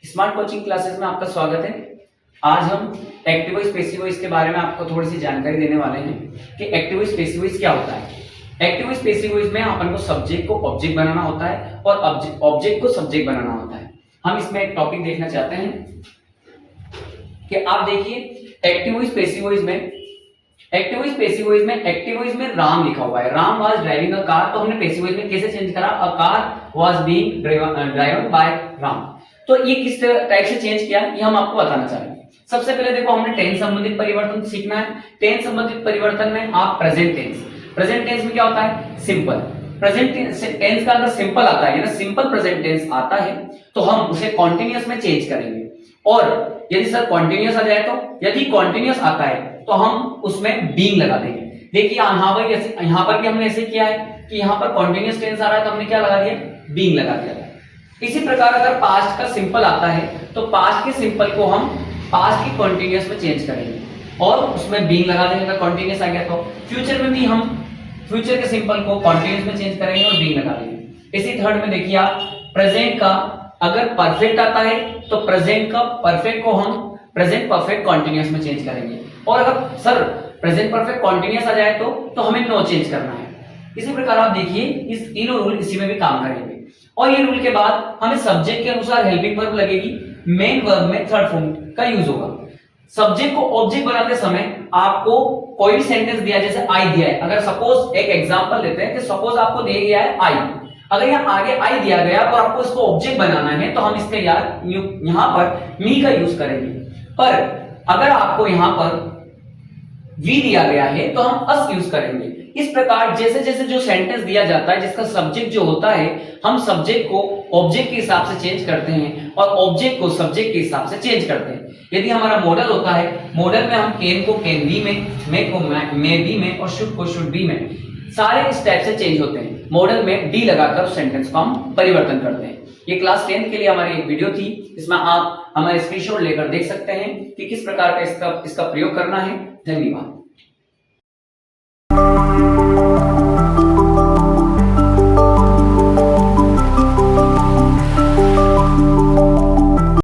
Smart coaching classes में आपका स्वागत है। आज हम एक्टिव वॉइस पैसिव वॉइस के बारे में आपको थोड़ी सी जानकारी देने वाले हैं कि एक्टिव वॉइस पैसिव वॉइस क्या होता है। एक्टिव वॉइस पैसिव वॉइस में अपन को सब्जेक्ट को ऑब्जेक्ट बनाना होता है और ऑब्जेक्ट को सब्जेक्ट बनाना होता है। हम इसमें एक टॉपिक देखना चाहते हैं कि आप देखिए एक्टिव वॉइस पैसिव वॉइस में एक्टिव वॉइस में राम लिखा हुआ है। Ram was driving a car, तो हमने पैसिव वॉइस में कैसे चेंज करा? A car was being driven by Ram. तो ये किस टाइप से चेंज किया ये हम आपको बताना चाहेंगे। सबसे पहले देखो हमने टेंस संबंधित परिवर्तन सीखना है। टेंस संबंधित परिवर्तन में आप प्रेजेंट टेंस में क्या होता है? सिंपल। प्रेजेंट टेंस का अगर सिंपल आता है ना, सिंपल प्रेजेंट टेंस आता है तो हम उसे कॉन्टिन्यूअस में चेंज करेंगे। और यदि सर कॉन्टिन्यूअस आ जाए तो, यदि कॉन्टिन्यूअस आता है तो हम उसमें बीइंग लगा देंगे। देखिए यहाँ पर भी हमने ऐसे किया है कि यहाँ पर कॉन्टिन्यूअस टेंस आ रहा है तो हमने क्या लगा दिया? बीइंग लगा दिया। इसी प्रकार अगर पास्ट का सिंपल आता है तो पास्ट के सिंपल को हम पास्ट की कॉन्टिन्यूअस में चेंज करेंगे और उसमें बीइंग लगा देंगे। अगर कॉन्टिन्यूअस आ गया तो फ्यूचर में भी हम फ्यूचर के सिंपल को कॉन्टिन्यूअस में चेंज करेंगे और बीइंग लगा देंगे। इसी थर्ड में देखिए आप प्रेजेंट का अगर परफेक्ट आता है तो प्रेजेंट का परफेक्ट को हम प्रेजेंट परफेक्ट कॉन्टिन्यूअस में चेंज करेंगे। और अगर सर प्रेजेंट परफेक्ट कॉन्टिन्यूअस आ जाए तो हमें नो चेंज करना है। इसी प्रकार आप देखिए इस तीनों रूल इसी में भी काम करेंगे। और ये रूल के बाद हमें सब्जेक्ट के अनुसार हेल्पिंग वर्ब लगेगी। मेन वर्ब में थर्ड फॉर्म का यूज होगा। सब्जेक्ट को ऑब्जेक्ट बनाते समय आपको कोई भी सेंटेंस दिया, जैसे आई दिया है, अगर सपोज एक एग्जांपल लेते हैं कि सपोज आपको दिया गया है आई, अगर यहाँ आगे आई दिया गया तो आपको इसको ऑब्जेक्ट बनाना है तो हम इसके यहाँ पर मी का यूज करेंगे। पर अगर आपको यहाँ पर वी दिया गया है तो हम अस यूज करेंगे। इस प्रकार जैसे जैसे जो सेंटेंस दिया जाता है जिसका सब्जेक्ट जो होता है, हम सब्जेक्ट को ऑब्जेक्ट के हिसाब से चेंज करते हैं और ऑब्जेक्ट को सब्जेक्ट के हिसाब से चेंज करते हैं। यदि हमारा मॉडल होता है, मॉडल में हम कैन को कैन बी में, मे को मे बी में और शुड को शुड बी में, सारे इस टाइप से चेंज होते हैं। मॉडल में डी लगाकर सेंटेंस को हम परिवर्तन करते हैं। ये क्लास 10 के लिए हमारी एक वीडियो थी, इसमें आप हमारे स्क्रीनशॉट लेकर देख सकते हैं कि किस प्रकार का इसका प्रयोग करना है। धन्यवाद।